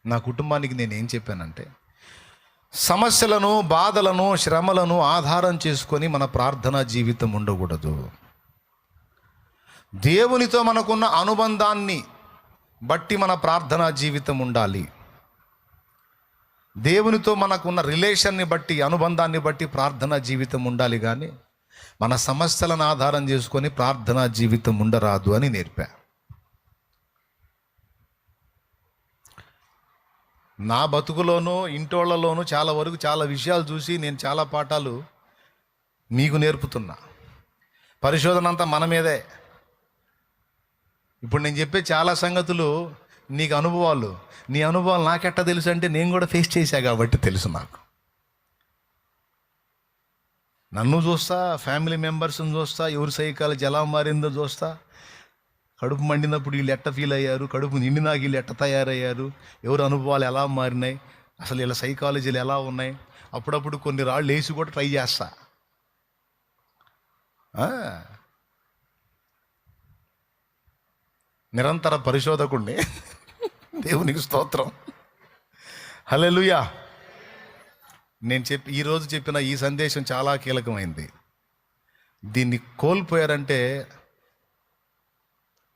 నా కుటుంబానికి నేను ఏం చెప్పానంటే, సమస్యలను, బాధలను, శ్రమలను ఆధారం చేసుకొని మన ప్రార్థనా జీవితం ఉండకూడదు. దేవునితో మనకున్న అనుబంధాన్ని బట్టి మన ప్రార్థనా జీవితం ఉండాలి. దేవునితో మనకున్న రిలేషన్ని బట్టి, అనుబంధాన్ని బట్టి ప్రార్థనా జీవితం ఉండాలి. కానీ మన సమస్యలను ఆధారం చేసుకొని ప్రార్థనా జీవితం ఉండరాదు అని నేర్పా. నా బతుకులోనూ ఇంటోళ్లలోనూ చాలా వరకు చాలా విషయాలు చూసి నేను చాలా పాఠాలు మీకు నేర్పుతున్నా. పరిశోధన అంతా మన మీదే. ఇప్పుడు నేను చెప్పే చాలా సంగతులు నీకు అనుభవాలు. నీ అనుభవాలు నాకెట్టా తెలుసు అంటే నేను కూడా ఫేస్ చేశా కాబట్టి తెలుసు నాకు. నన్ను చూస్తా, ఫ్యామిలీ మెంబర్స్ని చూస్తా, ఎవరి సైకాలజీ ఎలా మారిందో చూస్తా. కడుపు మండినప్పుడు వీళ్ళు ఎట్ట ఫీల్ అయ్యారు, కడుపు నిండినాక వీళ్ళు ఎట్ట తయారయ్యారు, ఎవరి అనుభవాలు ఎలా మారినాయి, అసలు వీళ్ళ సైకాలజీలు ఎలా ఉన్నాయి. అప్పుడప్పుడు కొన్ని రాళ్ళు వేసి కూడా ట్రై చేస్తా. నిరంతర పరిశోధకుడిని. దేవునికి స్తోత్రం. హల్లెలూయా. నేను ఈరోజు చెప్పిన ఈ సందేశం చాలా కీలకమైంది. దీన్ని కోల్పోయారంటే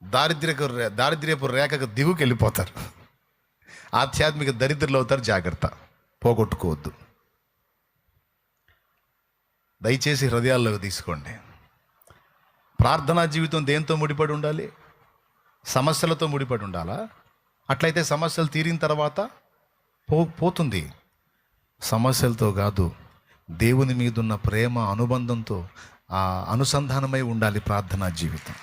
దారిద్ర్యపు రేఖకు దిగుకి వెళ్ళిపోతారు, ఆధ్యాత్మిక దరిద్రులు అవుతారు. జాగ్రత్త, పోగొట్టుకోవద్దు. దయచేసి హృదయాల్లోకి తీసుకోండి. ప్రార్థనా జీవితం దేంతో ముడిపడి ఉండాలి? సమస్యలతో ముడిపడి ఉండాలా? అట్లయితే సమస్యలు తీరిన తర్వాత పోతుంది. సమస్యలతో కాదు, దేవుని మీద ఉన్న ప్రేమ, అనుబంధంతో ఆ అనుసంధానమై ఉండాలి ప్రార్థనా జీవితం.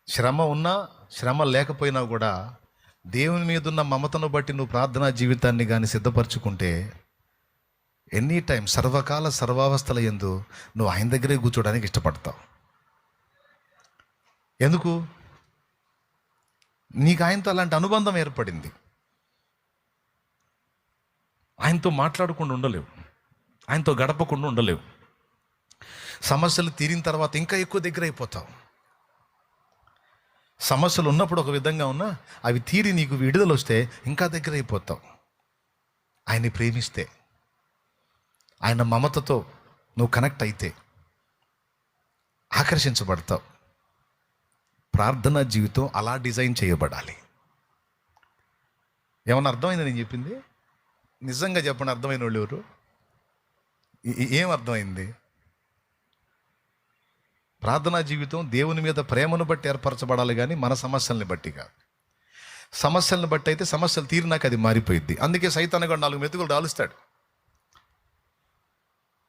శ్రమ ఉన్నా, శ్రమ లేకపోయినా కూడా దేవుని మీద ఉన్న మమతను బట్టి నువ్వు ప్రార్థనా జీవితాన్ని కానీ సిద్ధపరచుకుంటే ఎనీ టైం, సర్వకాల సర్వావస్థల యందు నువ్వు ఆయన దగ్గరే కూర్చోడానికి ఇష్టపడతావు. ఎందుకు? నీకు ఆయనతో అలాంటి అనుబంధం ఏర్పడింది. ఆయనతో మాట్లాడకుండా ఉండలేవు, ఆయనతో గడపకుండా ఉండలేవు. సమస్యలు తీరిన తర్వాత ఇంకా ఎక్కువ దగ్గర అయిపోతావు. సమస్యలు ఉన్నప్పుడు ఒక విధంగా ఉన్నా, అవి తీరి నీకు విడుదల వస్తే ఇంకా దగ్గర అయిపోతావు. ఆయన్ని ప్రేమిస్తే, ఆయన మమతతో నువ్వు కనెక్ట్ అయితే ఆకర్షించబడతావు. ప్రార్థనా జీవితం అలా డిజైన్ చేయబడాలి. ఏమన్నా అర్థమైంది నేను చెప్పింది? నిజంగా చెప్పండి, అర్థమైన వాళ్ళు ఎవరు? ఏం అర్థమైంది? ప్రార్థనా జీవితం దేవుని మీద ప్రేమను బట్టి ఏర్పరచబడాలి, కానీ మన సమస్యల్ని బట్టి కాదు. సమస్యలను బట్టి అయితే సమస్యలు తీరినాక అది మారిపోయింది. అందుకే సైతాను కూడా 4 మెతుకులు రాలుస్తాడు,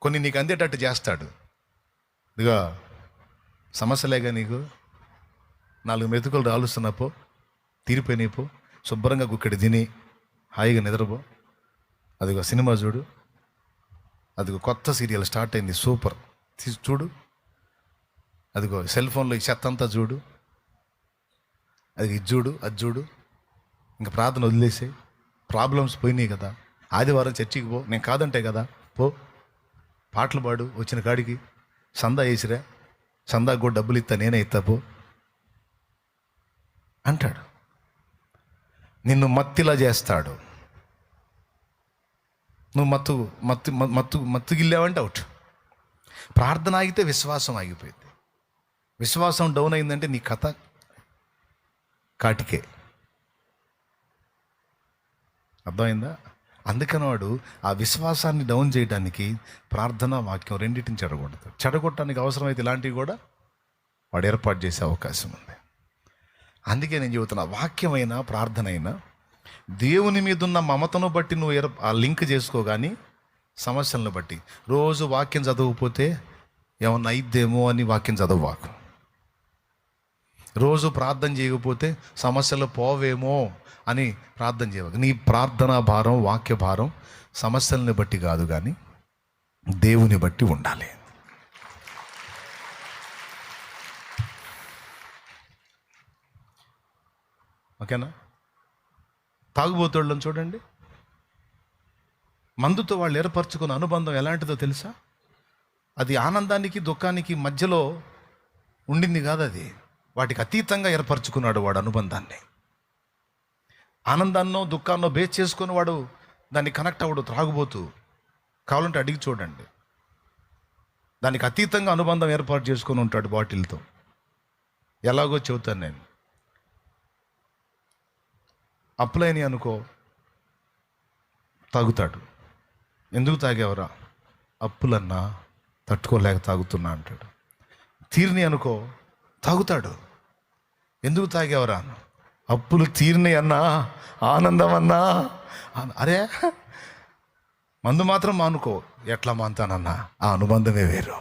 కొన్ని నీకు అందేటట్టు చేస్తాడు. ఇదిగా సమస్యలేగా, నీకు 4 మెతుకులు రాలుస్తున్నపో, తీరిపోయినాయిపో, శుభ్రంగా గుక్కడి తిని హాయిగా నిద్రపో. అదిగో సినిమా చూడు, అదిగో కొత్త సీరియల్ స్టార్ట్ అయింది, సూపర్, చూడు. అదిగో సెల్ ఫోన్లో ఈ చెత్త అంతా చూడు, అది ఇది చూడు, అది చూడు. ఇంకా ప్రార్థన వదిలేసే. ప్రాబ్లమ్స్ పోయినాయి కదా, ఆదివారం చర్చికి పో, నేను కాదంటే కదా, పో. పాటలు పాడు, వచ్చిన కాడికి సందా వేసిరా, సందాకు కూడా డబ్బులు ఇస్తా, నేనే ఇస్తా, పో అంటాడు. నిన్ను మత్తిలా చేస్తాడు. నువ్వు మత్తుగిల్లావంటే అవుట్. ప్రార్థన ఆగితే విశ్వాసం ఆగిపోయింది. విశ్వాసం డౌన్ అయిందంటే నీ కథ కాటికే. అర్థమైందా? అందుకని వాడు ఆ విశ్వాసాన్ని డౌన్ చేయడానికి ప్రార్థన, వాక్యం రెండింటిని చెడగొడతాడు. చెడగొట్టడానికి అవసరమైతే ఇలాంటివి కూడా వాడు ఏర్పాటు చేసే అవకాశం ఉంది. అందుకే నేను చెబుతున్నా, వాక్యమైనా ప్రార్థన అయినా దేవుని మీద ఉన్న మమతను బట్టి నువ్వు ఆ లింక్ చేసుకో, కానీ సమస్యలను బట్టి. రోజు వాక్యం చదవకపోతే ఏమన్నా అయిద్దేమో అని వాక్యం చదవవాకు. రోజు ప్రార్థన చేయకపోతే సమస్యలు పోవేమో అని ప్రార్థన చేయవాలి. నీ ప్రార్థనా భారం, వాక్య భారం సమస్యల్ని బట్టి కాదు, కానీ దేవుని బట్టి ఉండాలి. ఓకేనా? తాగుబోతోళ్ళని చూడండి, మందుతో వాళ్ళు ఏర్పరచుకున్న అనుబంధం ఎలాంటిదో తెలుసా? అది ఆనందానికి దుఃఖానికి మధ్యలో ఉండింది కాదు, అది వాటికి అతీతంగా ఏర్పరచుకున్నాడు వాడు అనుబంధాన్ని. ఆనందాన్నో దుఃఖాన్నో బేస్ చేసుకుని వాడు దాన్ని కనెక్ట్ అవ్వడు. త్రాగుబోతూ కావాలంటే అడిగి చూడండి, దానికి అతీతంగా అనుబంధం ఏర్పాటు చేసుకొని ఉంటాడు బాటిల్తో. ఎలాగో చెబుతాను నేను. అప్పులైన అనుకో, తాగుతాడు. ఎందుకు తాగేవరా? అప్పులన్నా తట్టుకోలేక తాగుతున్నా అంటాడు. తీరిని అనుకో, తాగుతాడు. ఎందుకు తాగేవరా? అప్పులు తీరిని అన్నా, ఆనందం అన్నా. అరే మందు మాత్రం మానుకో. ఎట్లా మానుతానన్నా? ఆ అనుబంధమే వేరు.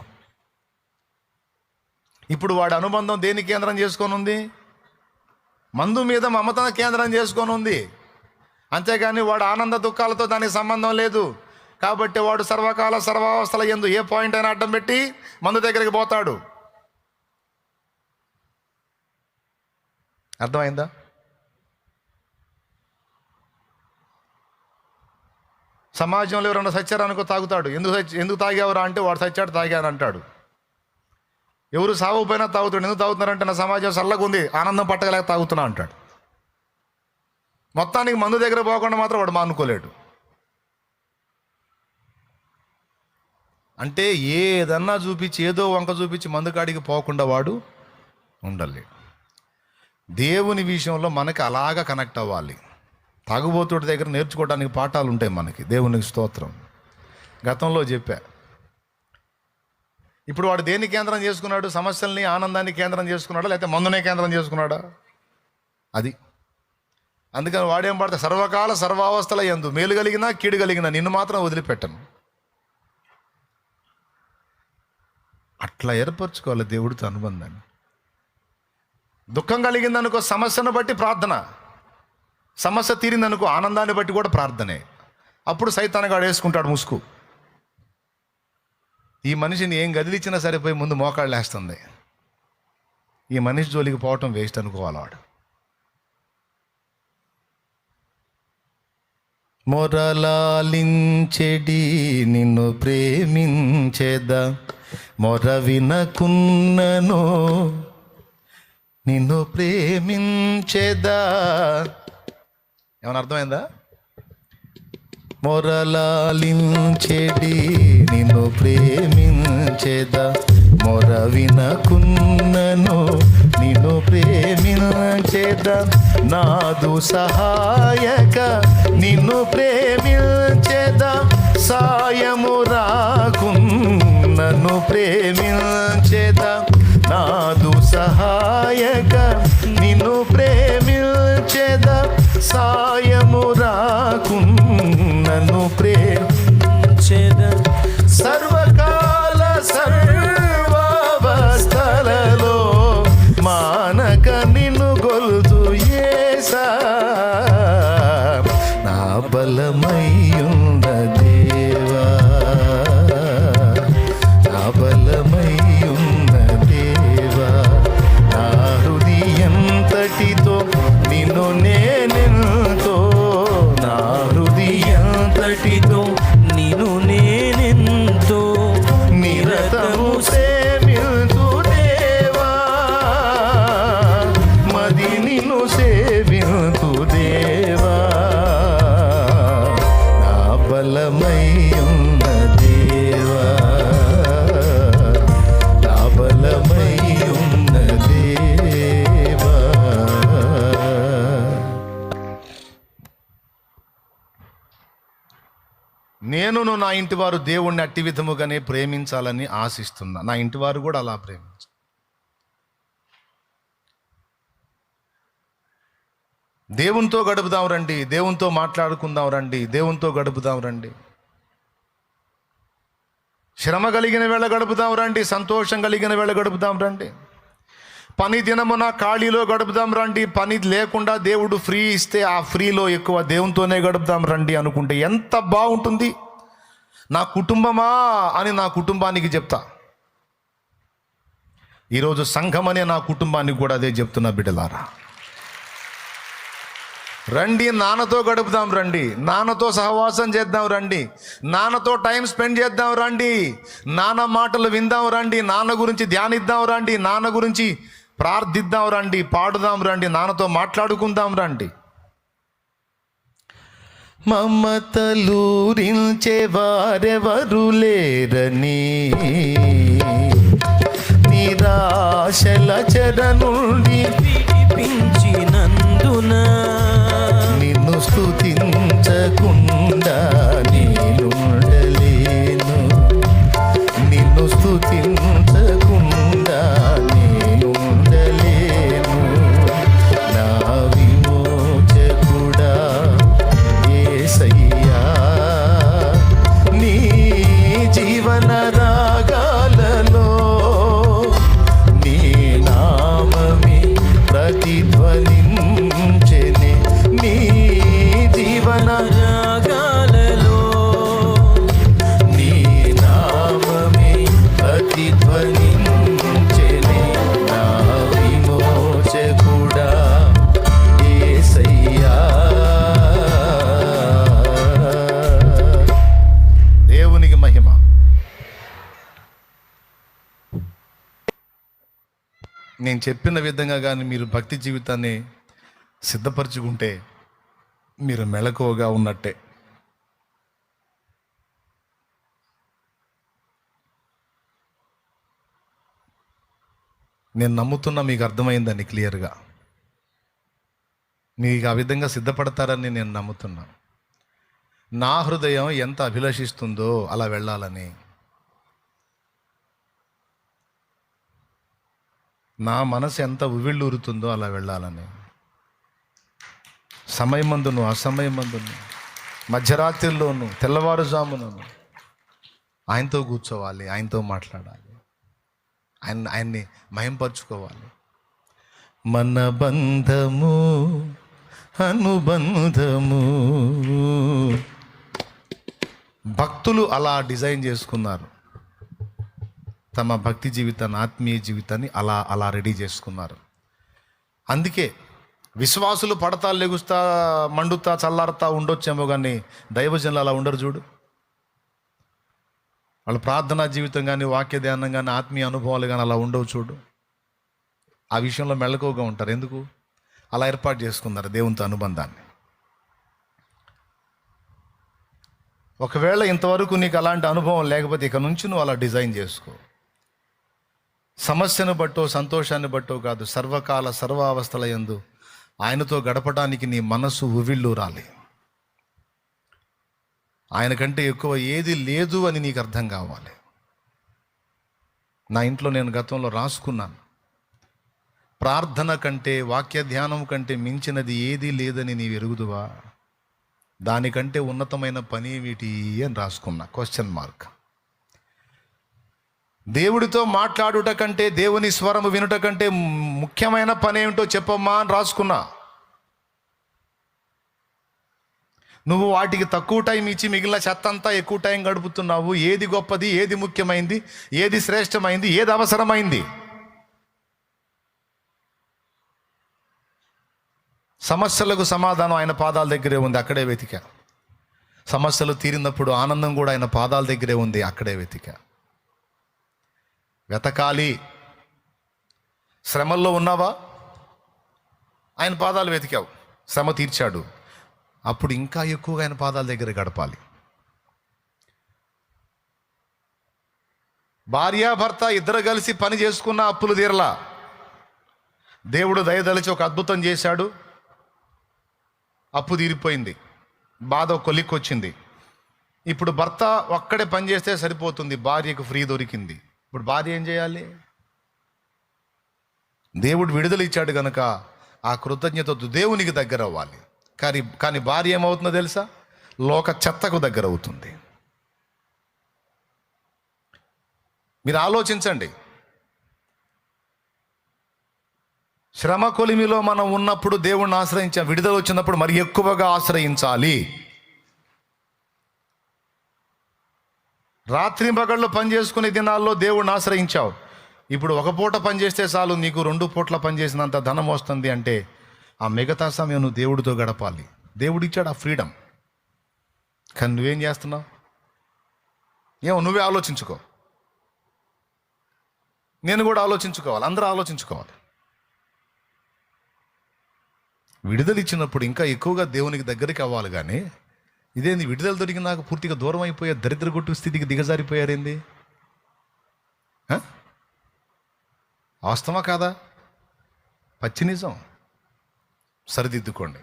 ఇప్పుడు వాడి అనుబంధం దేని కేంద్రం చేసుకొని ఉంది? మందు మీద మమతను కేంద్రం చేసుకొని ఉంది. అంతేగాని వాడు ఆనంద దుఃఖాలతో దానికి సంబంధం లేదు. కాబట్టి వాడు సర్వకాల సర్వావస్థల యందు ఏ పాయింట్ అయినా అడ్డం పెట్టి మందు దగ్గరికి పోతాడు. అర్థమైందా? సమాజంలో ఎవరన్నా సచ్చారనుకో, తాగుతాడు. ఎందుకు తాగేవరా అంటే వాడు సచ్చాడు, తాగాను అంటాడు. ఎవరు సావకపోయినా తాగుతాడు. ఎందుకు తాగుతున్నారంటే నా సమాజం చల్లగా ఉంది, ఆనందం పట్టగలేక తాగుతున్నా అంటాడు. మొత్తానికి మందు దగ్గర పోకుండా మాత్రం వాడు మానుకోలేడు. అంటే ఏదన్నా చూపించి, ఏదో వంక చూపించి మందు కాడికి పోకుండా వాడు ఉండలేడు. దేవుని విషయంలో మనకి అలాగా కనెక్ట్ అవ్వాలి. తాగుబోతుడి దగ్గర నేర్చుకోవడానికి పాఠాలు ఉంటాయి మనకి. దేవునికి స్తోత్రం. గతంలో చెప్పా. ఇప్పుడు వాడు దేన్ని కేంద్రం చేసుకున్నాడు? సమస్యల్ని, ఆనందాన్ని కేంద్రం చేసుకున్నాడా, లేకపోతే మందునే కేంద్రం చేసుకున్నాడా? అది. అందుకని వాడేం పడతా, సర్వకాల సర్వావస్థల యందు మేలు కలిగినా కీడు కలిగినా నిన్ను మాత్రం వదిలిపెట్టను. అట్లా ఏర్పరచుకోవాలి దేవుడితో అనుబంధాన్ని. దుఃఖం కలిగిందనుకో సమస్యను బట్టి ప్రార్థన, సమస్య తీరిందనుకో ఆనందాన్ని బట్టి కూడా ప్రార్థనే. అప్పుడు సైతానుగాడు వేసుకుంటాడు ముసుగు. ఈ మనిషిని ఏం గదిలిచ్చినా సరిపోయి ముందు మోకాళ్ళు వేస్తుంది. ఈ మనిషి జోలికి పోవటం వేస్ట్ అనుకోవాలి వాడు. మొరలాలించెడి నిన్ను ప్రేమించేదా, మొర వినకున్నను నిన్ను ప్రేమించేదా. ఏమన్నా అర్థమైందా? మొరలాలించెడి నిన్ను ప్రేమించేదా, మొర వినకున్నను నిన్ను ప్రేమించేదా. నాదు సహాయక నిన్ను ప్రేమించేదా, సాయము రాకున్నను ప్రేమించేదా. నాదు సహాయక నిన్ను ప్రేమించేదా, సాయము రాకున్నను ప్రేమించేదా. సర్వకాల సర్వావస్థలలో మానక నిన్ను గొలుతు యేసా. నా బలమయ్యున్న దేవా, నా బలమయ్యున్న దేవా, నా హృదయంతటితో నిన్ను నేనెంతో, నా హృదయంతటితో నిన్ను నేనెంతో నిరతము సేవింతు దేవా. మది నిన్ను సేవింతు దేవా. నా బలమయ్యున్న దేవా, నా బలమయ్యున్న దేవా. నేనును నా ఇంటి వారు దేవుణ్ణి అట్టి విధముగానే ప్రేమించాలని ఆశిస్తున్నా. నా ఇంటి వారు కూడా అలా ప్రేమించాలి. దేవునితో గడుపుదాం రండి, దేవునితో మాట్లాడుకుందాం రండి, దేవునితో గడుపుదాం రండి. శ్రమ కలిగిన వేళ గడుపుదాం రండి, సంతోషం కలిగిన వేళ గడుపుదాం రండి. పని దినమున ఖాళీలో గడుపుదాం రండి. పని లేకుండా దేవుడు ఫ్రీ ఇస్తే ఆ ఫ్రీలో ఎక్కువ దేవునితోనే గడుపుదాం రండి అనుకుంటే ఎంత బాగుంటుంది. నా కుటుంబమా అని నా కుటుంబానికి చెప్తా. ఈరోజు సంఘం అనే నా కుటుంబానికి కూడా అదే చెప్తున్నా. బిడ్డలారా రండి, నాన్నతో గడుపుదాం రండి, నాన్నతో సహవాసం చేద్దాం రండి, నాన్నతో టైం స్పెండ్ చేద్దాం రండి, నాన్న మాటలు విందాం రండి, నాన్న గురించి ధ్యానిద్దాం రండి, నాన్న గురించి ప్రార్థిద్దాం రండి, పాడుదాం రండి, నాన్నతో మాట్లాడుకుందాం రండి. మమతలూరించే వారెవరు లేరని, నిరాశల చెర నుండి విడిపించినందున నిన్ను స్తుతించకుండా నేనుండలేను, నిన్ను స్తుతించకుండా నేనుండలేను. నా విమోచకుడా యేసయ్యా, నీ జీవన రాగాలలో నీ నామమే ప్రతిధ్వనించెనే, నీ జీవన రాగాలలో నీ నామమే ప్రతిధ్వనించెనే. నా విమోచకుడా యేసయ్యా. దేవునికి మహిమ. నేను చెప్పిన విధంగా కానీ మీరు భక్తి జీవితాన్ని సిద్ధపరచుకుంటే మీరు మెళకువగా ఉన్నట్టే. నేను నమ్ముతున్నా మీకు అర్థమైందని క్లియర్గా. మీకు ఆ విధంగా సిద్ధపడతారని నేను నమ్ముతున్నాను. నా హృదయం ఎంత అభిలషిస్తుందో అలా వెళ్ళాలని, నా మనసు ఎంత ఉవ్విళ్ళూరుతుందో అలా వెళ్ళాలని, సమయమందును అసమయమందును, మధ్యరాత్రిలోను తెల్లవారుజామును ఆయనతో కూర్చోవాలి, ఆయనతో మాట్లాడాలి, ఆయన్ని మహింపరచుకోవాలి. మన బంధము అనుబంధము భక్తులు అలా డిజైన్ చేసుకున్నారు. తమ భక్తి జీవితాన్ని, ఆత్మీయ జీవితాన్ని అలా అలా రెడీ చేసుకున్నారు. అందుకే విశ్వాసులు పడతా లెగుస్తా మండుతా చల్లారుతా ఉండొచ్చేమో, కానీ దైవజనులు అలా ఉండరు. చూడు, వాళ్ళ ప్రార్థనా జీవితం కానీ, వాక్య ధ్యానం కానీ, ఆత్మీయ అనుభవాలు కానీ అలా ఉండవు. చూడు, ఆ విషయంలో మెళకువగా ఉంటారు. ఎందుకు అలా ఏర్పాటు చేసుకున్నారు దేవునితో అనుబంధాన్ని. ఒకవేళ ఇంతవరకు నీకు అలాంటి అనుభవం లేకపోతే ఇక నుంచి నువ్వు అలా డిజైన్ చేసుకో. సమస్యను బట్టో సంతోషాన్ని బట్టో కాదు, సర్వకాల సర్వావస్థల యందు ఆయనతో గడపడానికి నీ మనసు ఉవ్విళ్ళూరాలి. ఆయన కంటే ఎక్కువ ఏది లేదు అని నీకు అర్థం కావాలి. నా ఇంట్లో నేను గతంలో రాసుకున్నాను, ప్రార్థన కంటే, వాక్య ధ్యానం కంటే మించినది ఏదీ లేదని నీవు ఎరుగుదువా, దానికంటే ఉన్నతమైన పని ఏమిటి అని రాసుకున్నా. Question mark. దేవుడితో మాట్లాడుట కంటే, దేవుని స్వరము వినుట కంటే ముఖ్యమైన పని ఏమిటో చెప్పమ్మా అని రాసుకున్నా. నువ్వు వాటికి తక్కువ టైం ఇచ్చి మిగిలిన చెత్త అంతా ఎక్కువ టైం గడుపుతున్నావు. ఏది గొప్పది, ఏది ముఖ్యమైంది, ఏది శ్రేష్టమైంది, ఏది అవసరమైంది? సమస్యలకు సమాధానం ఆయన పాదాల దగ్గరే ఉంది, అక్కడే వెతికా. సమస్యలు తీరినప్పుడు ఆనందం కూడా ఆయన పాదాల దగ్గరే ఉంది, అక్కడే వెతికా. వెతకాలి. శ్రమల్లో ఉన్నావా, ఆయన పాదాలు వెతికావు, శ్రమ తీర్చాడు, అప్పుడు ఇంకా ఎక్కువగా ఆయన పాదాల దగ్గర గడపాలి. భార్యాభర్త ఇద్దరు కలిసి పని చేసుకున్న అప్పులు తీరలా. దేవుడు దయదలిచి ఒక అద్భుతం చేశాడు, అప్పు తీరిపోయింది, బాధ కొలిక్కొచ్చింది. ఇప్పుడు భర్త ఒక్కడే పని చేస్తే సరిపోతుంది, భార్యకు ఫ్రీ దొరికింది. ఇప్పుడు భార్య ఏం చేయాలి? దేవుడు విడుదల ఇచ్చాడు కనుక ఆ కృతజ్ఞతతో దేవునికి దగ్గర అవ్వాలి. కానీ భార్య ఏమవుతుందో తెలుసా? లోక చెత్తకు దగ్గర అవుతుంది. మీరు ఆలోచించండి. శ్రమ కొలిమిలో మనం ఉన్నప్పుడు దేవుణ్ణి ఆశ్రయించాం, విడుదల వచ్చినప్పుడు మరి ఎక్కువగా ఆశ్రయించాలి. రాత్రి పగళ్ళు పని చేసుకునే దినాల్లో దేవుణ్ణి ఆశ్రయించావు, ఇప్పుడు ఒక పూట పని చేస్తే చాలు నీకు 2 పూట్ల పని చేసినంత ధనం వస్తుంది అంటే ఆ మిగతా సమయం నువ్వు దేవుడితో గడపాలి. దేవుడు ఇచ్చాడు ఆ ఫ్రీడమ్. కానీ నువ్వేం చేస్తున్నావు? ఏమో నువ్వే ఆలోచించుకో, నేను కూడా ఆలోచించుకోవాలి, అందరూ ఆలోచించుకోవాలి. విడుదల ఇచ్చినప్పుడు ఇంకా ఎక్కువగా దేవునికి దగ్గరికి అవ్వాలి. కానీ ఇదేంది, విడుదల దొరికిన నాకు పూర్తిగా దూరం అయిపోయే దరిద్ర కొట్టు స్థితికి దిగజారిపోయారేంది? వాస్తవా కాదా? పచ్చి నిజం. సరిదిద్దుకోండి.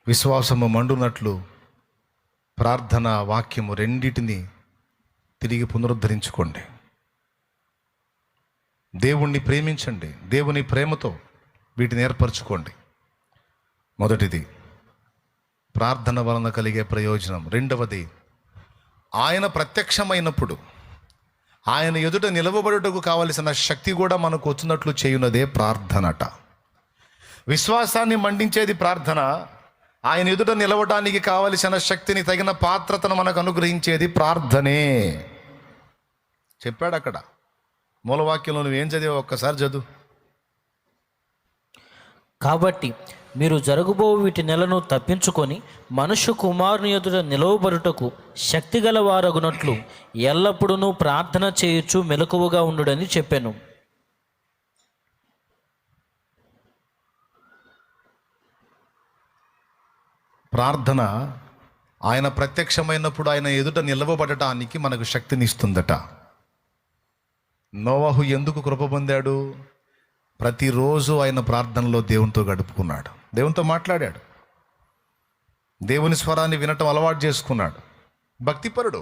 విశ్వాసము మండునట్లు ప్రార్థన వాక్యము రెండిటిని తిరిగి పునరుద్ధరించుకోండి. దేవుణ్ణి ప్రేమించండి. దేవుని ప్రేమతో వీటిని ఏర్పరచుకోండి. మొదటిది ప్రార్థన వలన కలిగే ప్రయోజనం. రెండవది, ఆయన ప్రత్యక్షమైనప్పుడు ఆయన ఎదుట నిలవబడుటకు కావలసిన శక్తి కూడా మనకు వచ్చినట్లు చేయునదే ప్రార్థనట. విశ్వాసాన్ని మండించేది ప్రార్థన. ఆయన ఎదుట నిలవడానికి కావలసిన శక్తిని, తగిన పాత్రతను మనకు అనుగ్రహించేది ప్రార్థనే. చెప్పాడు అక్కడ మూలవాక్యంలో. నువ్వేం చదివా ఒక్కసారి చదువు. కాబట్టి మీరు జరుగుబో వీటి నెలను తప్పించుకొని మనుష్య కుమారుని ఎదుట నిలవబడుటకు శక్తిగల వారగునట్లు ఎల్లప్పుడూ ప్రార్థన చేయొచ్చు మెలకువగా ఉండుడని చెప్పాను. ప్రార్థన ఆయన ప్రత్యక్షమైనప్పుడు ఆయన ఎదుట నిలవబడటానికి మనకు శక్తినిస్తుందట. నోవహు ఎందుకు కృప పొందాడు? ప్రతిరోజు ఆయన ప్రార్థనలో దేవునితో గడుపుకున్నాడు, దేవునితో మాట్లాడాడు, దేవుని స్వరాన్ని వినటం అలవాటు చేసుకున్నాడు. భక్తిపరుడు.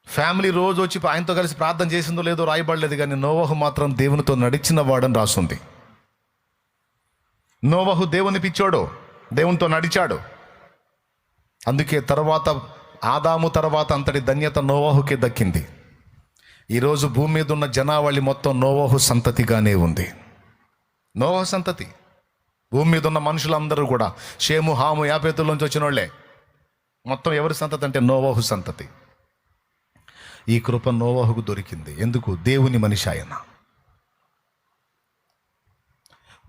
ఫ్యామిలీ రోజు వచ్చి ఆయనతో కలిసి ప్రార్థన చేసిందో లేదో రాయబడలేదు, కానీ నోవహు మాత్రం దేవునితో నడిచిన వాడని రాస్తుంది. నోవహు దేవుని పిచ్చోడు, దేవునితో నడిచాడు. అందుకే తర్వాత ఆదాము తర్వాత అంతటి ధన్యత నోవహుకే దక్కింది. ఈరోజు భూమి మీద ఉన్న జనావళి మొత్తం నోవహు సంతతిగానే ఉంది. నోవహు సంతతి. భూమి మీద ఉన్న మనుషులందరూ కూడా షేము, హాము, యాపేతుల్లోంచి వచ్చిన వాళ్ళే. మొత్తం ఎవరి సంతతి అంటే నోవహు సంతతి. ఈ కృప నోవహుకు దొరికింది. ఎందుకు? దేవుని మనిషి ఆయన.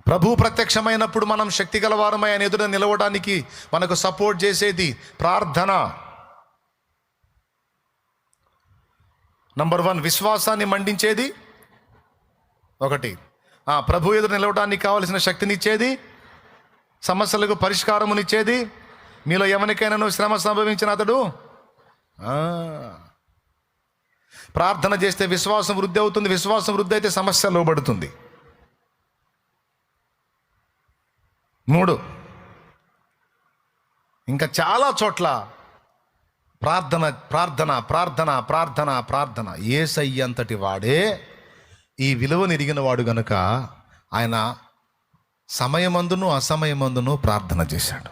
ప్రభు ప్రత్యక్షమైనప్పుడు మనం శక్తి గలవారమై ఆయన ఎదుట నిలవడానికి మనకు సపోర్ట్ చేసేది ప్రార్థన. నంబర్ 1, విశ్వాసాన్ని మండించేది ఒకటి. ప్రభు ఎదురు నిలవడానికి కావలసిన శక్తినిచ్చేది, సమస్యలకు పరిష్కారమునిచ్చేది. మీలో ఎవరికైనా శ్రమ సంభవించిన అతడు ప్రార్థన చేస్తే విశ్వాసం వృద్ధి అవుతుంది. విశ్వాసం వృద్ధి అయితే సమస్య లోబడుతుంది. 3, ఇంకా చాలా చోట్ల ప్రార్థన ప్రార్థన ప్రార్థన ప్రార్థన ప్రార్థన. యేసయ్య అంతటి వాడే ఈ విలువను ఎరిగిన వాడు గనుక ఆయన సమయమందును అసమయమందును ప్రార్థన చేశాడు.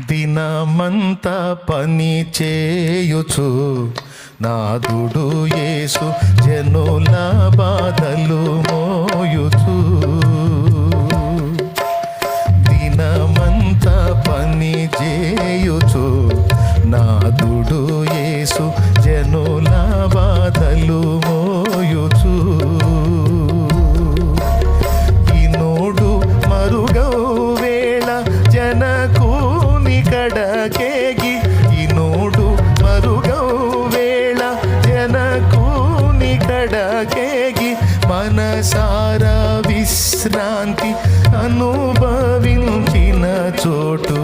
దినమంతా పని చేయుచు నాదుడు యేసు జనుల బాధలు మోయుచు. దినమంతా పని చేయుచు నాదుడు యేసు జనుల బాధలు మోయుచు. ఇనోడు మరుగౌ వేళ జనకూని కడకేగి. ఇనోడు మరుగౌ వేళ జనకూని కడకేగి. మనసారా విశ్రాంతి అనుభవించిన చోటు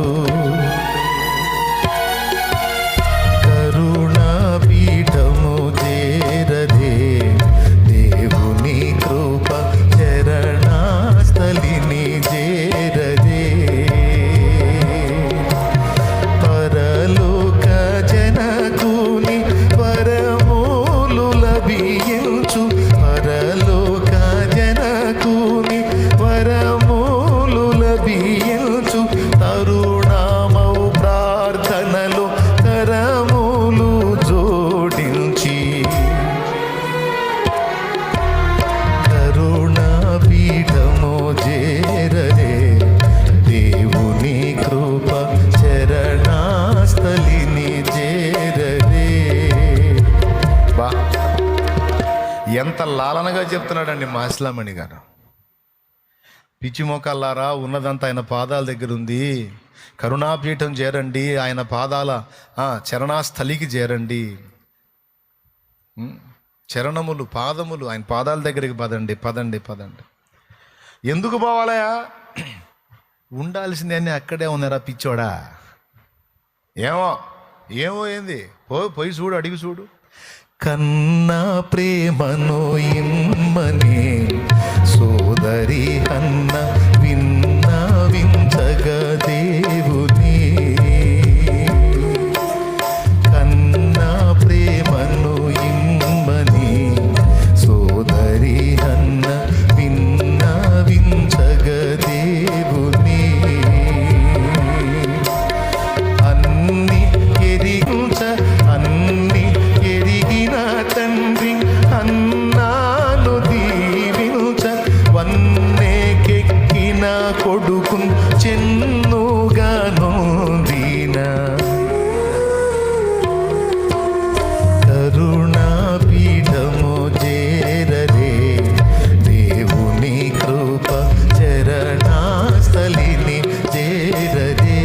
కరుణాపీఠము చేరదే. దేవుని కృప చరణాస్థలిని చేరదే. పరలోక జనకుని వరములు లభించు. పరలోక జనకుని వరములు లభించు. తరుణమౌ ప్రార్థనలు కరములు జోడించి. కరుణాపీఠము చేరదే. దేవుని కృప చరణాస్థలిని చేరదే. బా, ఎంత లాలనగా చెప్తున్నాడండి మా ఇస్లామణి గారు. పిచ్చి మోకాళ్ళారా, ఉన్నదంతా ఆయన పాదాల దగ్గర ఉంది. కరుణాపీఠం చేరండి, ఆయన పాదాల చరణాస్థలికి చేరండి. చరణములు, పాదములు, ఆయన పాదాల దగ్గరికి పదండి, పదండి, పదండి. ఎందుకు పోవాలయా? ఉండాల్సిందే అన్నీ అక్కడే ఉన్నారా పిచ్చోడా? ఏమో ఏమో ఏంది, పోయి చూడు, అడిగి చూడు. కన్నా ప్రేమను ఇమ్మని సోదరి అన్న విన్నవించగ దేవుని. కన్నా ప్రేమను ఇమ్మని సోదరి అన్న విన్నవించగ దేవుని. అన్ని ఎరిగించ అన్ని ఎరిగిన తండ్రి అన్నాను దీవించ వన్నెకెక్కిన కొడుకున్ చెన్నుగా నొందిన. కరుణాపీఠము చేరరే దేవుని కృప చరణాస్థలిని చేరరే.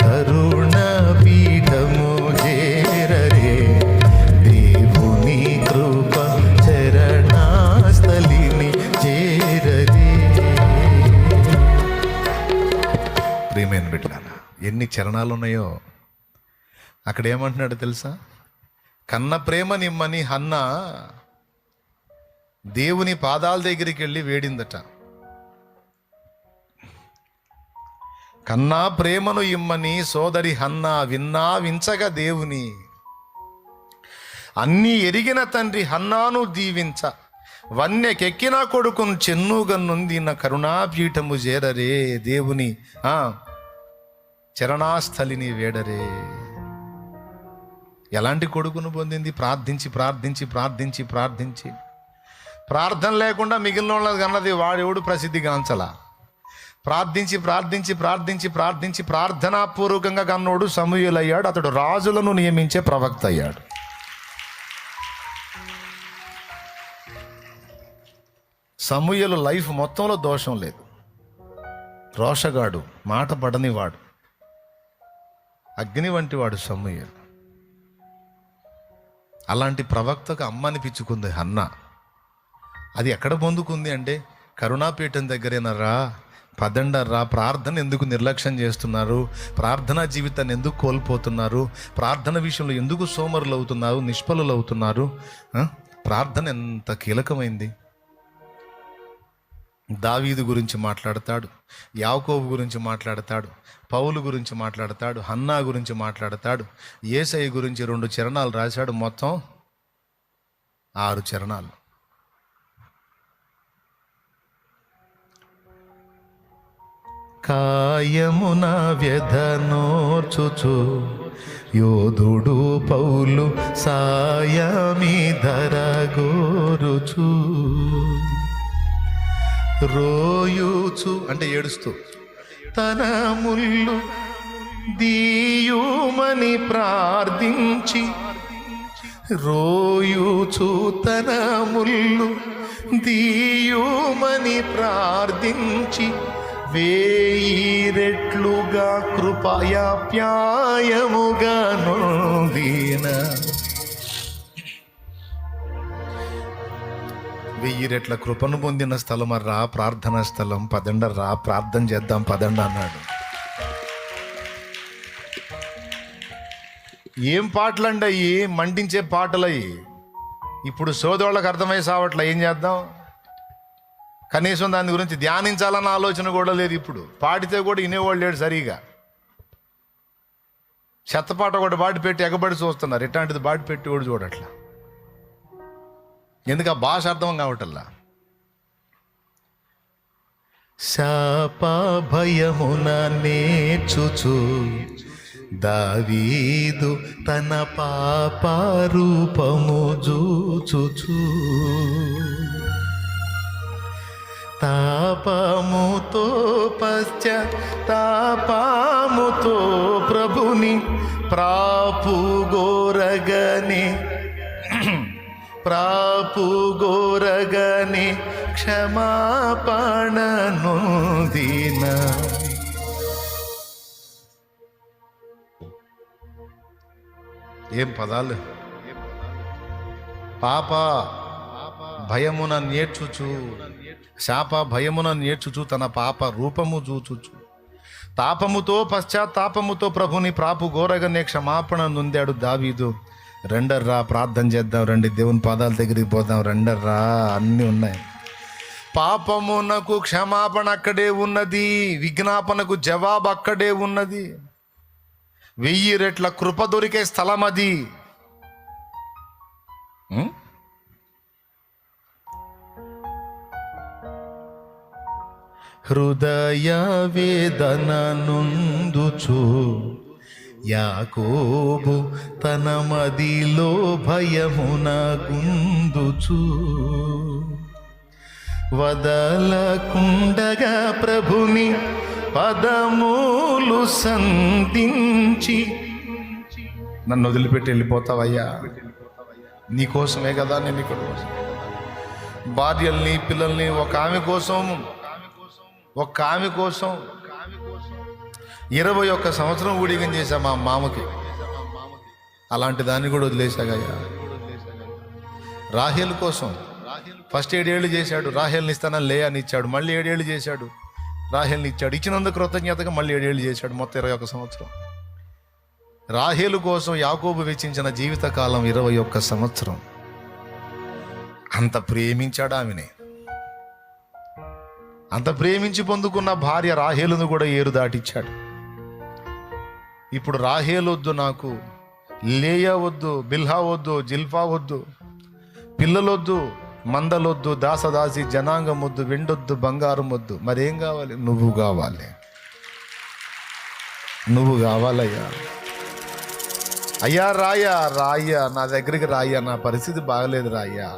కరుణాపీఠము చేరరే దేవుని కృప చరణాస్థలిని చేరరే. ప్రియమైన బిడ్డలారా, ఎన్ని చరణాలు ఉన్నాయో. అక్కడ ఏమంటున్నాడు తెలుసా? కన్న ప్రేమ నిమ్మని హన్న దేవుని పాదాల దగ్గరికి వెళ్ళి వేడిందట. కన్నా ప్రేమను ఇమ్మని సోదరి హన్న విన్నవించగా దేవుని. అన్నీ ఎరిగిన తండ్రి హన్నాను దీవించ వన్నెకెక్కిన కొడుకును చెన్నుగా నొందిన. కరుణాపీఠము చేరరే దేవుని చరణాస్థలిని వేడరే. ఎలాంటి కొడుకును పొందింది? ప్రార్థించి ప్రార్థించి ప్రార్థించి ప్రార్థించి. ప్రార్థన లేకుండా మిగిలిన వాళ్ళది అన్నది వాడెవడు ప్రసిద్ధి గాంచలా. ప్రార్థించి ప్రార్థించి ప్రార్థించి ప్రార్థించి ప్రార్థనాపూర్వకంగా కన్నోడు సమూయేలు అయ్యాడు. అతడు రాజులను నియమించే ప్రవక్త అయ్యాడు. సమూయేలు లైఫ్ మొత్తంలో దోషం లేదు. రోషగాడు, మాట పడనివాడు, అగ్ని వంటి వాడు సమూయేలు. అలాంటి ప్రవక్తకు అమ్మ అనిపించుకుంది హన్న. అది ఎక్కడ పొందుకుంది అంటే కరుణాపీఠం దగ్గరేనరా, పదండర్రా. ప్రార్థన ఎందుకు నిర్లక్ష్యం చేస్తున్నారు? ప్రార్థనా జీవితాన్ని ఎందుకు కోల్పోతున్నారు? ప్రార్థన విషయంలో ఎందుకు సోమరులు అవుతున్నారు, నిష్ఫలులు అవుతున్నారు? ప్రార్థన ఎంత కీలకమైంది. దావీదు గురించి మాట్లాడతాడు, యాకోబు గురించి మాట్లాడతాడు, పౌలు గురించి మాట్లాడతాడు, హన్నా గురించి మాట్లాడతాడు, యేసయ్య గురించి 2 చరణాలు రాశాడు. మొత్తం 6 చరణాలు. కాయమున వ్యధనోర్చుచు యోధుడు పౌలు సాయమిధరగోరుచు. రోయుచు అంటే ఏడుస్తూ తన ముళ్ళు దీయుమని ప్రార్థించి. రోయుచు తన ముళ్ళు దీయుమని ప్రార్థించి. 1000 రెట్లుగా కృపయాప్యాయముగా నొందిన. 1000 రెట్ల కృపను పొందిన స్థలం రా, ప్రార్థనా స్థలం. పదండర్రా, ప్రార్థన చేద్దాం పదండ అన్నాడు. ఏం పాటలండి అయ్యి? మండించే పాటలయ్యి. ఇప్పుడు సోదరులకు అర్థమై సావట్ల. ఏం చేద్దాం? కనీసం దాని గురించి ధ్యానించాలన్న ఆలోచన కూడా లేదు. ఇప్పుడు పాడితే కూడా వినేవాళ్ళు లేడు సరిగా. చెత్తపాట ఒకటి బాటి పెట్టి ఎగబడి చూస్తున్నారు. ఇట్లాంటిది బాటి పెట్టి కూడా చూడట్లా. ఎందుకు? ఆ భాష అర్థం కావటల్లా. శాప భయమున నేర్చుచు దావీదు తన పాప రూపము జూచుచు. తాపముతో పశ్చాత్తాపముతో ప్రభుని ప్రాపుగోరగని క్షమాపణ నొందిన. ఏం పదాలు! పాప భయమున నేర్చుచు, శాప భయమున నేర్చుచు, తన పాప రూపము చూచుచు, తాపముతో పశ్చాత్తాపముతో ప్రభుని ప్రాపు గోరగనే క్షమాపణ నొందాడు దావీదు. రెండర్రా ప్రార్థన చేద్దాం, రండి దేవుని పాదాల దగ్గరికి పోదాం, రెండర్రా. అన్నీ ఉన్నాయి. పాపమునకు క్షమాపణ అక్కడే ఉన్నది, విజ్ఞాపనకు జవాబు అక్కడే ఉన్నది. 1000 రెట్ల కృప దొరికే స్థలం అది. హృదయ వేదన నొందుచు యాకోబు తన మదిలో భయమున గుందుచు, వదలకుండగా ప్రభుని పదములు సంధించి. నన్ను వదిలిపెట్టి వెళ్ళిపోతావయ్యా, నీకోసమే కదా నేను ఇక్కడ. భార్యల్ని పిల్లల్ని ఒక ఆమె కోసం 21 సంవత్సరం ఊడిగం చేశా మా మామకి. అలాంటి దాన్ని కూడా వదిలేశాగయ్యా. రాహేలు కోసం ఫస్ట్ 7 ఏళ్ళు చేశాడు, రాహేల్ని ఇస్తానని లేయాని ఇచ్చాడు. మళ్ళీ 7 ఏళ్ళు చేశాడు, రాహేల్ని ఇచ్చాడు. ఇచ్చినందుకు కృతజ్ఞతగా మళ్ళీ 7 ఏళ్ళు చేశాడు, మొత్తం 21 సంవత్సరం. రాహేలు కోసం యాకోబు వెచ్చించిన జీవితకాలం 21 సంవత్సరం. అంత ప్రేమించాడు ఆమెని. అంత ప్రేమించి పొందుకున్న భార్య రాహేలును కూడా ఏరు దాటిచ్చాడు. ఇప్పుడు రాహేలు వద్దు నాకు, లేయా వద్దు, బిల్హా వద్దు, జిల్ఫా వద్దు, పిల్లలొద్దు, మందలొద్దు, దాసదాసి జనాంగం వద్దు, వెండొద్దు, బంగారం వద్దు. మరేం కావాలి? నువ్వు కావాలి, నువ్వు కావాలయ్యా. అయ్యా రాయ్యా, నా దగ్గరికి రాయ్యా, నా పరిస్థితి బాగలేదు రాయ్యా,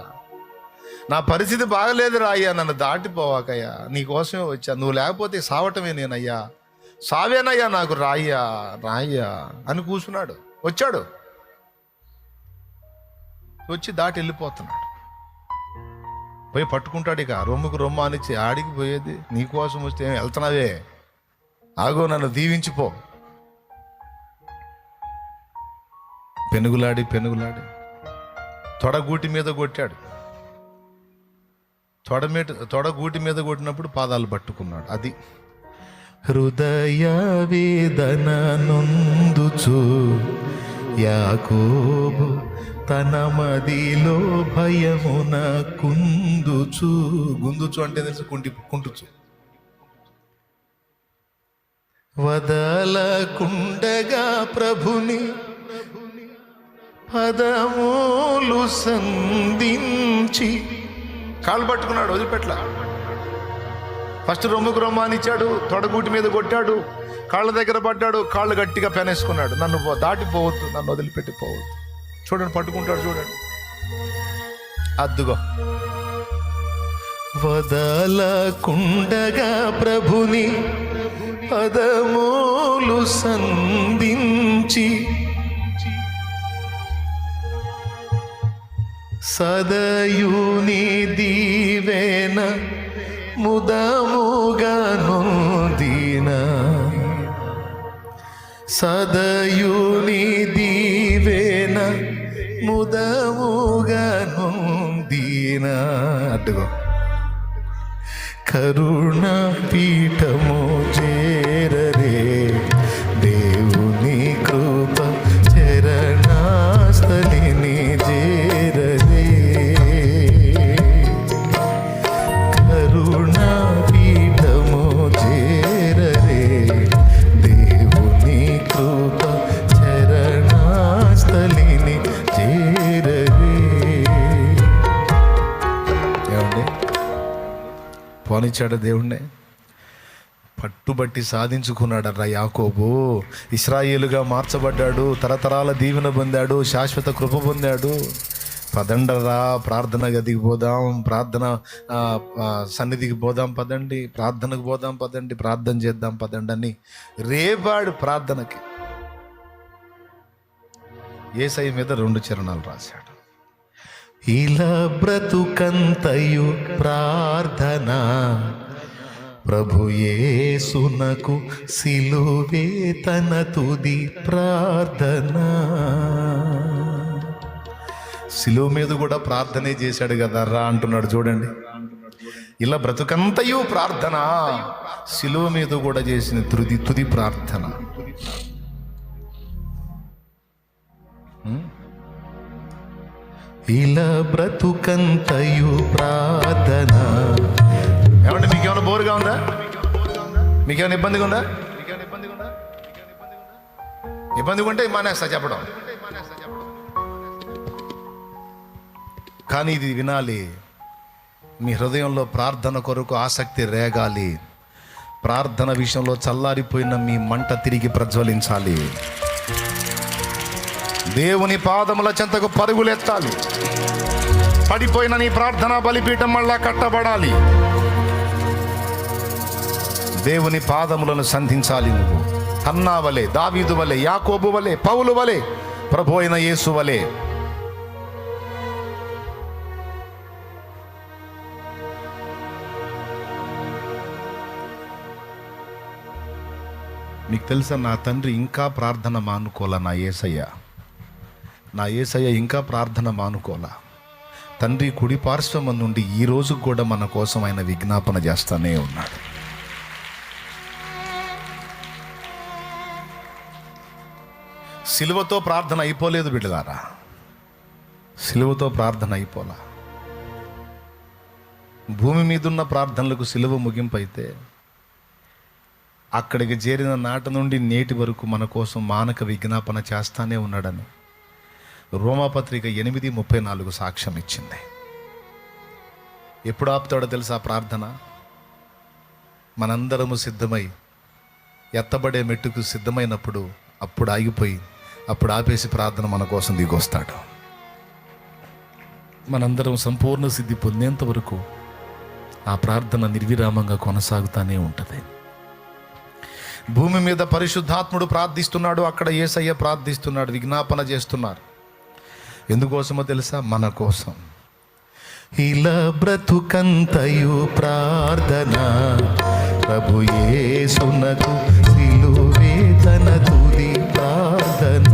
నా పరిస్థితి బాగలేదు రాయ్యా, నన్ను దాటిపోవాకయ్యా, నీకోసమే వచ్చా, నువ్వు లేకపోతే సావటమే నేనయ్యా, సావేనయ్యా నాకు, రాయ్యా అని కూర్చున్నాడు. వచ్చాడు, వచ్చి దాటి వెళ్ళిపోతున్నాడు. పోయి పట్టుకుంటాడు. ఇక రొమ్ముకు రొమ్ము అనిచ్చి ఆడికి పోయేది. నీకోసం వస్తే ఏం వెళ్తున్నావే, ఆగో నన్ను దీవించిపో. పెనుగులాడి తొడగూటి మీద కొట్టాడు. తొడగూటి మీద కొట్టినప్పుడు పాదాలు పట్టుకున్నాడు. అది హృదయ వేదన నొందుచు యాకోబు తన మదిలో భయమున గుందుచు అంటే తెలుసు, కుంటుచు. వదలకుండగా ప్రభుని పదములు సంధించి. కాళ్ళు పట్టుకున్నాడు, వదిలిపెట్ల. ఫస్ట్ రొమ్ముకు రొమ్మానిచ్చాడు, తొడగూటి మీద కొట్టాడు, కాళ్ళ దగ్గర పడ్డాడు, కాళ్ళు గట్టిగా పెనేసుకున్నాడు. నన్ను దాటిపోవద్దు, నన్ను వదిలిపెట్టి పోవద్దు. చూడండి, పట్టుకుంటాడు చూడండి. అద్దుగో. వదలకుండగా ప్రభుని పదములు సంధించి, సదయుని దీవెన ముదముగా నొందిన, సదయుని దీవెన ముదముగా నొందిన. అడ్డుగో. కరుణ పీఠము చేరరే దేవుని కృప చరణాస్థలిని చేరరే. కరుణ పీఠము చేరరే దేవుని కృప చరణాస్థలిని చేరరే. ఏమండి, పోనిచ్చాడు దేవుణ్ణి, పట్టుబట్టి సాధించుకున్నాడర్రా యాకోబు. ఇశ్రాయేలుగా మార్చబడ్డాడు, తరతరాల దీవెన పొందాడు, శాశ్వత కృప పొందాడు. పదండరా, ప్రార్థన గదికి పోదాం, ప్రార్థన సన్నిధికి పోదాం పదండి, ప్రార్థనకు పోదాం పదండి, ప్రార్థన చేద్దాం పదండి అని రేపాడు ప్రార్థనకి. యేసయ్య మీద 2 చరణాలు రాశాడు. ఇలా బ్రతుకంతయు ప్రార్థన, ప్రభు యేసునకు సిలువే తన తుది ప్రార్థన. సిలువ మీద కూడా ప్రార్థనే చేశాడు కదా రా అంటున్నాడు చూడండి. ఇలా బ్రతుకంతయు ప్రార్థన, సిలువ మీద కూడా చేసిన తుది ప్రార్థన. ఇలా బ్రతుకంతయు ప్రార్థన. ఏమంటే మీకేమైనా బోరుగా ఉందా? మీకేమైనా ఇబ్బందిగా ఉందా? ఇబ్బందిగా ఉంటే మానేస్తా చెప్పడం. కానీ ఇది వినాలి, మీ హృదయంలో ప్రార్థన కొరకు ఆసక్తి రేగాలి. ప్రార్థన విషయంలో చల్లారిపోయిన మీ మంట తిరిగి ప్రజ్వలించాలి. దేవుని పాదముల చెంతకు పరుగులెత్తాలి. పడిపోయిన నీ ప్రార్థన బలిపీఠం మళ్ళా కట్టబడాలి. దేవుని పాదములను సంధించాలి. నువ్వు హన్నా వలె, దావీదు వలె, యాకోబు వలె, పౌలు వలె, ప్రభు అయిన యేసు వలె. మీకు తెలుసా, నా తండ్రి ఇంకా ప్రార్థన మానుకోల. నా యేసయ్య ఇంకా ప్రార్థన మానుకోల. తండ్రి కుడి పార్శ్వం నుండి ఈ రోజు కూడా మన కోసం ఆయన విజ్ఞాపన చేస్తానే ఉన్నాడు. సిలువతో ప్రార్థన అయిపోలేదు బిడ్డలారా, సిలువతో ప్రార్థన అయిపోలా. భూమి మీదున్న ప్రార్థనలకు సిలువ ముగింపు అయితే, అక్కడికి చేరిన నాటి నుండి నేటి వరకు మన కోసం మానక విజ్ఞాపన చేస్తానే ఉన్నాడని రోమాపత్రిక 8:34 సాక్ష్యం ఇచ్చింది. ఎప్పుడు ఆపుతాడో తెలుసా ప్రార్థన? మనందరము సిద్ధమై ఎత్తబడే మెట్టుకు సిద్ధమైనప్పుడు అప్పుడు ఆగిపోయి అప్పుడు ఆపేసి ప్రార్థన మన కోసం దిగొస్తాడు. మనందరం సంపూర్ణ సిద్ధి పొందేంత వరకు ఆ ప్రార్థన నిర్విరామంగా కొనసాగుతూనే ఉంటుంది. భూమి మీద పరిశుద్ధాత్ముడు ప్రార్థిస్తున్నాడు, అక్కడ యేసయ్య ప్రార్థిస్తున్నాడు, విజ్ఞాపన చేస్తున్నారు. ఎందుకోసమో తెలుసా? మన కోసం. ఇలా బ్రతుకంతయు ప్రార్థన, ప్రభు యేసునకు సిలువే తన తుది ప్రార్థన.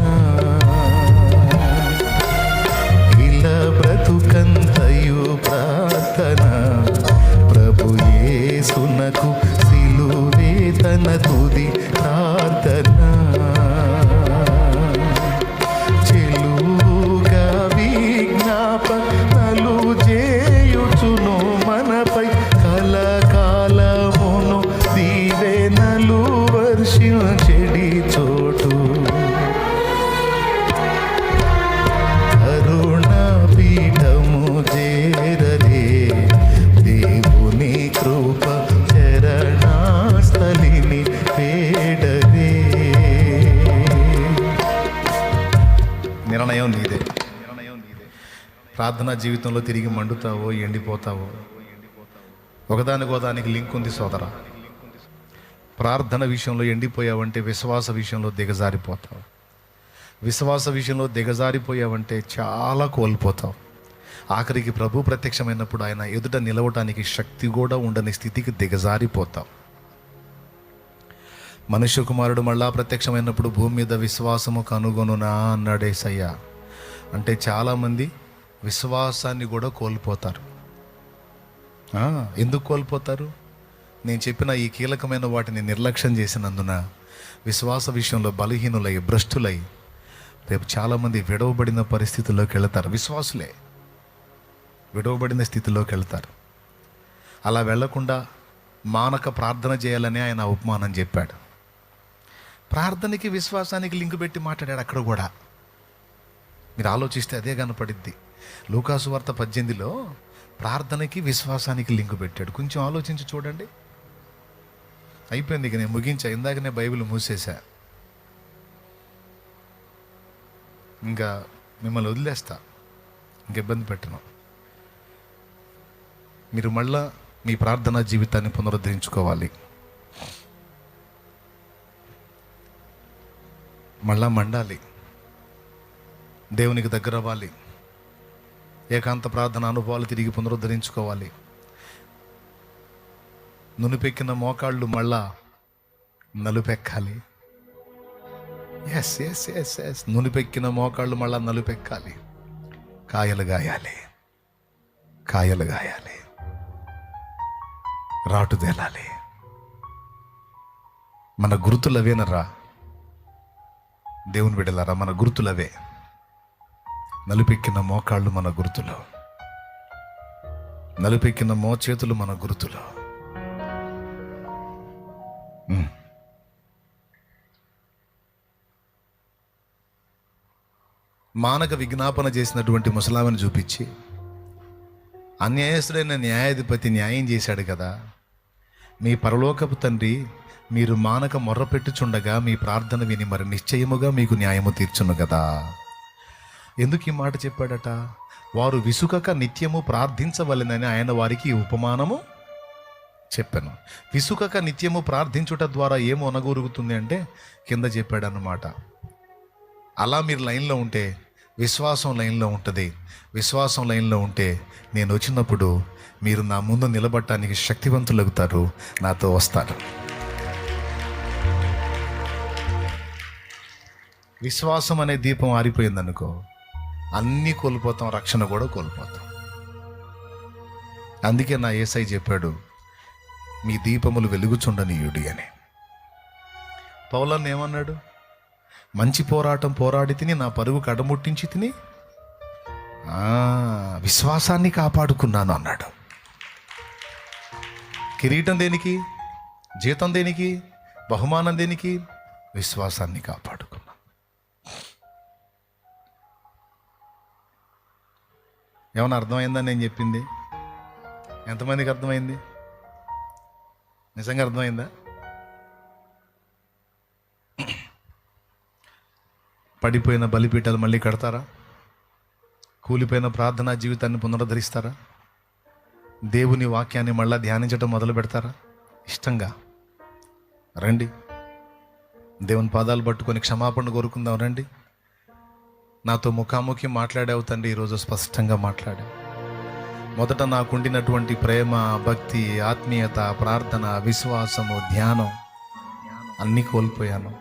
ఇలా బ్రతుకంతయు ప్రార్థన, ప్రభు యేసునకు సిలువే తన తుది ప్రార్థన. చెలుగా విజ్ఞాపనలు చేయుచును మనపై, కలకాలమును దీవెనలు వర్షించెడి చోటు. కరుణ పీఠము చేరదే దేవుని కృప చరణాస్థలిని వేడదే. నిర్ణయం నీదే. ప్రార్థనా జీవితంలో తిరిగి మండుతావో ఎండిపోతావో, ఒకదానికి లింక్ ఉంది సోదరా. ప్రార్థన విషయంలో ఎండిపోయావంటే విశ్వాస విషయంలో దిగజారిపోతావు. విశ్వాస విషయంలో దిగజారిపోయావంటే చాలా కోల్పోతావు. ఆఖరికి ప్రభు ప్రత్యక్షమైనప్పుడు ఆయన ఎదుట నిలవటానికి శక్తి కూడా ఉండని స్థితికి దిగజారిపోతావు. మనుష్య కుమారుడు మళ్ళా ప్రత్యక్షమైనప్పుడు భూమి మీద విశ్వాసము కనుగొనునా అన్నాడు యేసయ్య. అంటే చాలామంది విశ్వాసాన్ని కూడా కోల్పోతారు. ఎందుకు కోల్పోతారు? నేను చెప్పిన ఈ కీలకమైన వాటిని నిర్లక్ష్యం చేసినందున విశ్వాస విషయంలో బలహీనులై భ్రష్టులై రేపు చాలామంది విడవబడిన పరిస్థితుల్లోకి వెళతారు. విశ్వాసులే విడవబడిన స్థితిలోకి వెళ్తారు. అలా వెళ్లకుండా మానక ప్రార్థన చేయాలని ఆయన ఉపమానం చెప్పాడు. ప్రార్థనకి విశ్వాసానికి లింక్ పెట్టి మాట్లాడాడు అక్కడ కూడా. మీరు ఆలోచిస్తే అదే కనపడిద్ది. లూకాసు వార్త 18లో ప్రార్థనకి విశ్వాసానికి లింక్ పెట్టాడు. కొంచెం ఆలోచించి చూడండి. అయిపోయింది, ఇక నేను ముగించా. ఇందాకనే బైబిల్ మూసేశా. ఇంకా మిమ్మల్ని వదిలేస్తా, ఇంక ఇబ్బంది పెట్టను. మీరు మళ్ళా మీ ప్రార్థనా జీవితాన్ని పునరుద్ధరించుకోవాలి. మళ్ళా మండాలి, దేవునికి దగ్గర అవ్వాలి. ఏకాంత ప్రార్థన అనుభవాలు తిరిగి పునరుద్ధరించుకోవాలి. నునుపెక్కిన మోకాళ్ళు మళ్ళా నలుపెక్కాలి. ఎస్ ఎస్ ఎస్ ఎస్ నునుపెక్కిన మోకాళ్ళు మళ్ళా నలుపెక్కాలి. కాయలు గాయాలి, కాయలు గాయాలి, రాటు తేలాలి. మన గుర్తులవేనరా దేవుని బిడ్డలారా, మన గుర్తులవే. నలుపెక్కిన మోకాళ్ళు మన గుర్తులు, నలుపెక్కిన మోచేతులు మన గుర్తులు. మానక విజ్ఞాపన చేసినటువంటి ముసలామని చూపించి, అన్యాయస్తుడైన న్యాయాధిపతి న్యాయం చేశాడు కదా, మీ పరలోకపు తండ్రి మీరు మానక మొర్రపెట్టుచుండగా మీ ప్రార్థన విని మరి నిశ్చయముగా మీకు న్యాయము తీర్చును కదా. ఎందుకు ఈ మాట చెప్పాడట? వారు విసుకక నిత్యము ప్రార్థించవలెనని ఆయన వారికి ఈ ఉపమానము చెప్పాను. విసుకక నిత్యము ప్రార్థించుట ద్వారా ఏమో అనగూరుగుతుంది అంటే కింద చెప్పాడు అన్నమాట. అలా మీరు లైన్లో ఉంటే విశ్వాసం లైన్లో ఉంటుంది. విశ్వాసం లైన్లో ఉంటే నేను వచ్చినప్పుడు మీరు నా ముందు నిలబడటానికి శక్తివంతులవుతారు, నాతో వస్తారు. విశ్వాసం అనే దీపం ఆరిపోయిందనుకో, అన్నీ కోల్పోతాం, రక్షణ కూడా కోల్పోతాం. అందుకే నా యేసై చెప్పాడు, మీ దీపములు వెలుగుచుండనీయుడి అని. పౌలన్న ఏమన్నాడు? మంచి పోరాటం పోరాడి తిని నా పరుగు కడముట్టించి తిని విశ్వాసాన్ని కాపాడుకున్నాను అన్నాడు. కిరీటం దేనికి? జీతం దేనికి? బహుమానం దేనికి? విశ్వాసాన్ని కాపాడుకున్నాను. ఏమన్నా అర్థమైందని నేను చెప్పింది? ఎంతమందికి అర్థమైంది? నిజంగా అర్థమైందా? పడిపోయిన బలిపీఠాలు మళ్ళీ కడతారా? కూలిపోయిన ప్రార్థనా జీవితాన్ని పునరుద్ధరిస్తారా? దేవుని వాక్యాన్ని మళ్ళా ధ్యానించడం మొదలు పెడతారా? ఇష్టంగా రండి, దేవుని పాదాలు పట్టుకొని క్షమాపణ కోరుకుందాం. రండి, నాతో ముఖాముఖి మాట్లాడావు తండ్రి, ఈరోజు స్పష్టంగా మాట్లాడావు. మొదట నాకుండినటువంటి ప్రేమ, భక్తి, ఆత్మీయత, ప్రార్థన, విశ్వాసము, ధ్యానం అన్నీ కోల్పోయాను.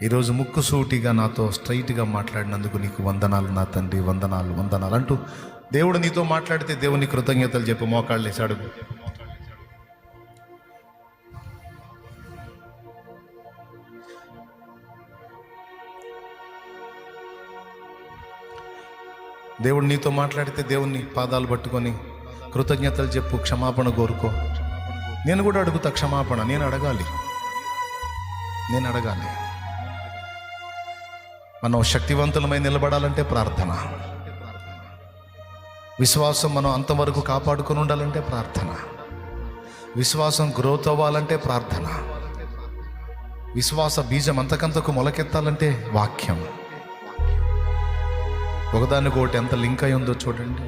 ఈరోజు ముక్కుసూటిగా నాతో స్ట్రైట్గా మాట్లాడినందుకు నీకు వందనాలు నా తండ్రి, వందనాలు వందనాలు అంటూ దేవుడు నీతో మాట్లాడితే దేవుని కృతజ్ఞతలు చెప్పు. మోకాళ్ళు వేసి అడుగు. దేవుడు నీతో మాట్లాడితే దేవుని పాదాలు పట్టుకొని కృతజ్ఞతలు చెప్పు, క్షమాపణ కోరుకో. నేను కూడా అడుగుతా క్షమాపణ. నేను అడగాలి. మనం శక్తివంతులమై నిలబడాలంటే ప్రార్థన. విశ్వాసం మనం అంతవరకు కాపాడుకొని ఉండాలంటే ప్రార్థన. విశ్వాసం గ్రోత్ అవ్వాలంటే ప్రార్థన. విశ్వాస బీజం అంతకంతకు మొలకెత్తాలంటే వాక్యం. ఒకదానికొకటి ఎంత లింక్ అయి ఉందో చూడండి.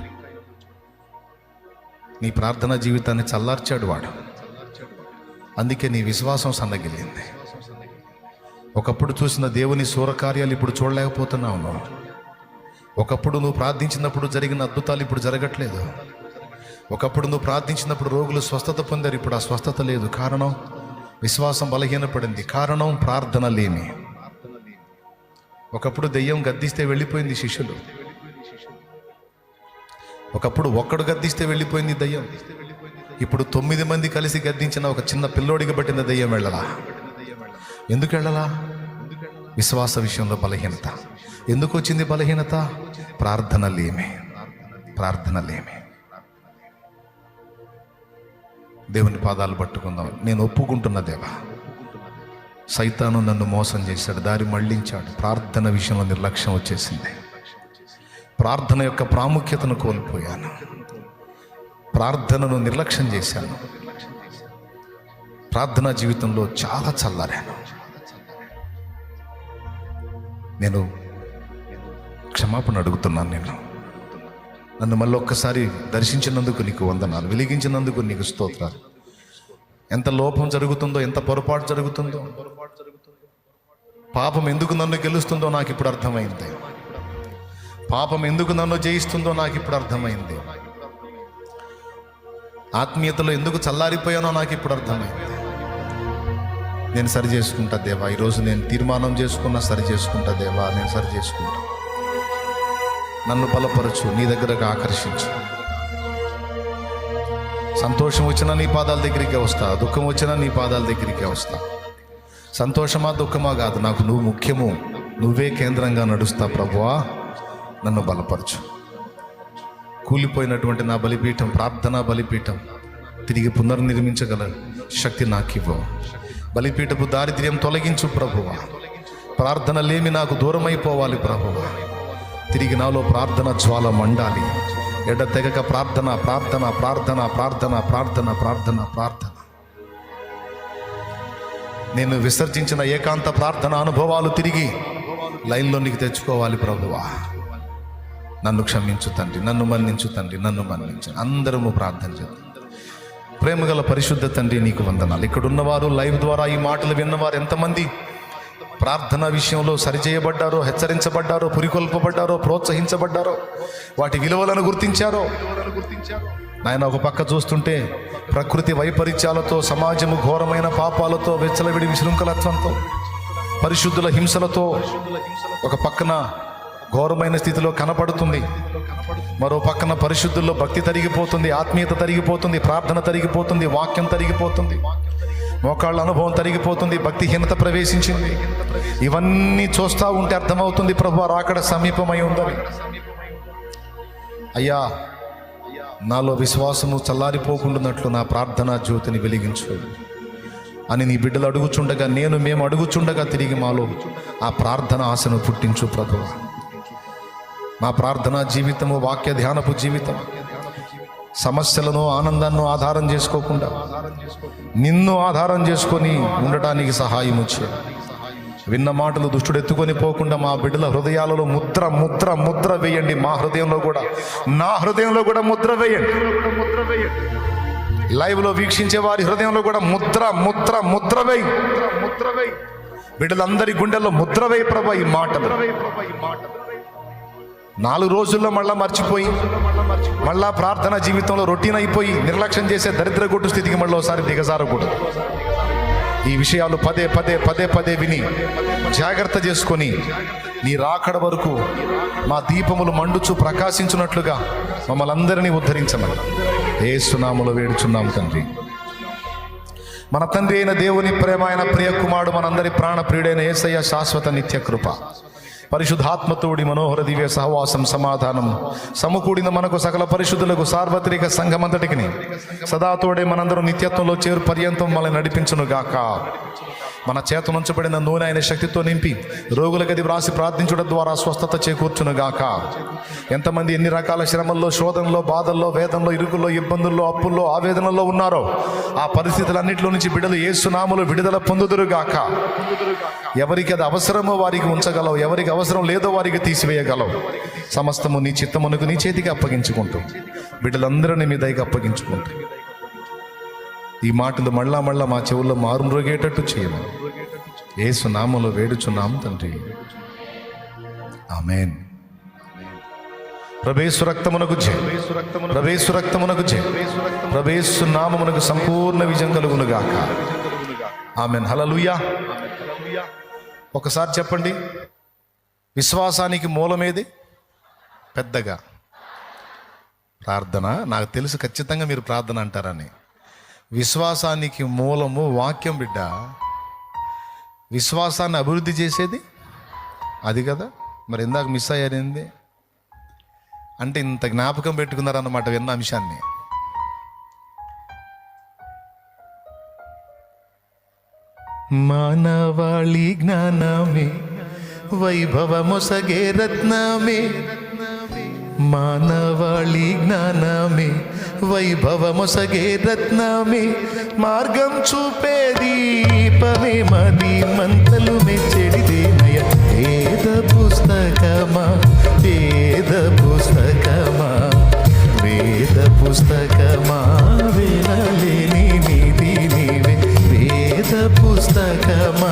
నీ ప్రార్థనా జీవితాన్ని చల్లార్చాడు వాడు. అందుకే నీ విశ్వాసం సన్నగిలింది. ఒకప్పుడు చూసిన దేవుని సూరకార్యాలు ఇప్పుడు చూడలేకపోతున్నావు. ఒకప్పుడు నువ్వు ప్రార్థించినప్పుడు జరిగిన అద్భుతాలు ఇప్పుడు జరగట్లేదు. ఒకప్పుడు నువ్వు ప్రార్థించినప్పుడు రోగులు స్వస్థత పొందారు, ఇప్పుడు ఆ స్వస్థత లేదు. కారణం విశ్వాసం బలహీనపడింది. కారణం ప్రార్థన లేమి. ఒకప్పుడు దెయ్యం గద్దిస్తే వెళ్ళిపోయింది శిష్యులు. ఒకప్పుడు ఒక్కడు గద్దిస్తే వెళ్ళిపోయింది దెయ్యం. ఇప్పుడు 9 మంది కలిసి గద్దించిన ఒక చిన్న పిల్లోడికి పట్టిన దెయ్యం వెళ్ళలా. ఎందుకు వెళ్ళలా? విశ్వాస విషయంలో బలహీనత. ఎందుకు వచ్చింది బలహీనత? ప్రార్థన లేమి. దేవుని పాదాలు పట్టుకుందాం. నేను ఒప్పుకుంటున్న దేవా, సైతాను నన్ను మోసం చేశాడు, దారి మళ్లించాడు. ప్రార్థన విషయంలో నిర్లక్ష్యం వచ్చేసింది. ప్రార్థన యొక్క ప్రాముఖ్యతను కోల్పోయాను. ప్రార్థనను నిర్లక్ష్యం చేశాను. ప్రార్థనా జీవితంలో చాలా చల్లారాను. నేను క్షమాపణ అడుగుతున్నాను. నన్ను మళ్ళీ ఒక్కసారి దర్శించినందుకు నీకు వందనాలు, వెలిగించినందుకు నీకు స్తోత్రాలు. ఎంత లోపం జరుగుతుందో, ఎంత పొరపాటు జరుగుతుందో, పాపం ఎందుకు నన్ను గెలుస్తుందో నాకు ఇప్పుడు అర్థమైంది. పాపం ఎందుకు నన్ను జయిస్తుందో నాకు ఇప్పుడు అర్థమైంది. ఆత్మీయతలో ఎందుకు చల్లారిపోయానో నాకు ఇప్పుడు అర్థమైంది. నేను సరి చేసుకుంటా దేవా, ఈరోజు నేను తీర్మానం చేసుకున్నా సరి చేసుకుంటా దేవా, నేను సరి చేసుకుంటా. నన్ను బలపరచు, నీ దగ్గరకు ఆకర్షించు. సంతోషం వచ్చినా నీ పాదాల దగ్గరికే వస్తా, దుఃఖం వచ్చినా నీ పాదాల దగ్గరికే వస్తా. సంతోషమా దుఃఖమా కాదు, నాకు నువ్వు ముఖ్యము, నువ్వే కేంద్రంగా నడుస్తా ప్రభువా, నన్ను బలపరచు. కూలిపోయినటువంటి నా బలిపీఠం, ప్రార్థనా బలిపీఠం తిరిగి పునర్నిర్మించగల శక్తి నాకివ్వు. బలిపీఠపు దారిద్ర్యం తొలగించు ప్రభువా. ప్రార్థనలేమి నాకు దూరమైపోవాలి ప్రభువా. తిరిగి నాలో ప్రార్థన జ్వాల మండాలి. ఎడతెగక ప్రార్థన ప్రార్థన ప్రార్థన ప్రార్థన ప్రార్థన ప్రార్థన ప్రార్థన. నేను విసర్జించిన ఏకాంత ప్రార్థన అనుభవాలు తిరిగి లైన్లోనికి తెచ్చుకోవాలి ప్రభువా. నన్ను క్షమించు తండ్రి, నన్ను మన్నించు తండ్రి, నన్ను మన్నించు. అందరము ప్రార్థన చేద్దాం. ప్రేమగల పరిశుద్ధ తండ్రి నీకు వందనాలు. ఇక్కడ ఉన్నవారు, లైవ్ ద్వారా ఈ మాటలు విన్నవారు ఎంతమంది ప్రార్థన విషయంలో సరిచేయబడ్డారో, హెచ్చరించబడ్డారో, పురికొల్పబడ్డారో, ప్రోత్సహించబడ్డారో, వాటి విలువలను గుర్తించారో నాయన. ఒక పక్క చూస్తుంటే ప్రకృతి వైపరీత్యాలతో, సమాజము ఘోరమైన పాపాలతో, వెచ్చలవిడి విశృంఖలత్వంతో, పరిశుద్ధుల హింసలతో ఒక పక్కన ఘోరమైన స్థితిలో కనపడుతుంది. మరో పక్కన పరిశుద్ధుల్లో భక్తి తరిగిపోతుంది, ఆత్మీయత తరిగిపోతుంది, ప్రార్థన తరిగిపోతుంది, వాక్యం తరిగిపోతుంది, మోకాళ్ళ అనుభవం తరిగిపోతుంది, భక్తిహీనత ప్రవేశించింది. ఇవన్నీ చూస్తూ ఉంటే అర్థమవుతుంది ప్రభు రాకడ సమీపమై ఉందని. అయ్యా, నాలో విశ్వాసము చల్లారిపోకుండానట్లు నా ప్రార్థనా జ్యోతిని వెలిగించు అని నీ బిడ్డలు అడుగుచుండగా, మేము అడుగుచుండగా తిరిగి మాలో ఆ ప్రార్థన ఆశను పుట్టించు ప్రభు. మా ప్రార్థనా జీవితము, వాక్య ధ్యానపు జీవితం సమస్యలను, ఆనందాన్ని ఆధారం చేసుకోకుండా నిన్ను ఆధారం చేసుకొని ఉండటానికి సహాయం వచ్చే. విన్న మాటలు దుష్టుడు ఎత్తుకొని పోకుండా మా బిడ్డల హృదయాలలో ముద్ర ముద్ర ముద్ర వేయండి. మా హృదయంలో కూడా, నా హృదయంలో కూడా ముద్ర వేయండి. లైవ్లో వీక్షించే వారి హృదయంలో కూడా ముద్ర ముద్ర ముద్ర వేయి. బిడ్డలందరి గుండెల్లో ముద్ర వేయి ప్రభా. ఈ మాటలు 4 రోజుల్లో మళ్ళా మర్చిపోయి, మళ్ళా ప్రార్థన జీవితంలో రొటీన్ అయిపోయి నిర్లక్ష్యం చేసే దరిద్ర గొట్టు స్థితికి మళ్ళీ ఒకసారి దిగజారకూడదు. ఈ విషయాలు పదే పదే పదే పదే విని జాగ్రత్త చేసుకొని నీ రాకడ వరకు మా దీపములు మండుచు ప్రకాశించున్నట్లుగా మమ్మల్ని అందరినీ ఉద్ధరించమని యేసు నామములో వేడుచున్నాము తండ్రి. మన తండ్రి అయిన దేవుని ప్రేమ, ఆయన ప్రియ కుమారుడు, మనందరి ప్రాణ ప్రియుడైన యేసయ్య శాశ్వత నిత్య కృప, పరిశుద్ధాత్మతోడి మనోహర దివ్య సహవాసం, సమాధానం సమకూడిన మనకు సకల పరిశుద్ధులకు సార్వత్రిక సంఘమంతటికి సదాతోడే మనందరం నిత్యత్వంలో చేరు పర్యంతం మనల్ని నడిపించును గాక. మన చేతనుంచబడిన నూనె ఆయన శక్తితో నింపి రోగులకు అది వ్రాసి ప్రార్థించడం ద్వారా స్వస్థత చేకూర్చును గాక. ఎంతమంది ఎన్ని రకాల శ్రమల్లో, శోధనలో, బాధల్లో, వేదనలో, ఇరుకుల్లో, ఇబ్బందుల్లో, అప్పుల్లో, ఆవేదనలో ఉన్నారో ఆ పరిస్థితులన్నింటిలో నుంచి బిడ్డలు యేసు నామములో విడుదల పొందుదురు గాక. ఎవరికి అది అవసరమో వారికి ఉంచగలవు, ఎవరికి అవసరం లేదో వారికి తీసివేయగలవు. సమస్తము నీ చిత్తమునకు, నీ చేతికి అప్పగించుకుంటూ బిడ్డలందరినీ మీ దయకి అప్పగించుకుంటూ ఈ మాటలు మళ్ళా మళ్ళా మా చెవుల్లో మారుమ్రోగేటట్టు చేయము. యేసు నామములో వేడుచున్నాము తండ్రి, ఆమేన్. ప్రభేసు రక్తమునకు జయ, ప్రభేసు రక్తమునకు జయ, ప్రభేసు నామమునకు సంపూర్ణ విజయం కలుగును గాక. ఆమేన్. హల్లెలూయా. ఒకసారి చెప్పండి, విశ్వాసానికి మూలమేది? పెద్దగా ప్రార్థన. నాకు తెలుసు ఖచ్చితంగా మీరు ప్రార్థన అంటారని. విశ్వాసానికి మూలము వాక్యం బిడ్డ. విశ్వాసాన్ని అభివృద్ధి చేసేది అది కదా. మరి ఇందాక మిస్ అయ్యారేంది అంటే ఇంత జ్ఞాపకం పెట్టుకున్నారన్నమాట విన్న అంశాన్ని. మానవాళి జ్ఞానమే వైభవమొసగే రత్నమే, మానవాళి జ్ఞానమే వైభవమొసగే రత్నమే, మార్గం చూపే దీపమే, మది మంతలు మెచ్చడిదేనయ. వేద పుస్తకమా, వేద పుస్తకమా, వేద పుస్తకమా, వినలేని నిధి నీవే. వేద పుస్తకమా,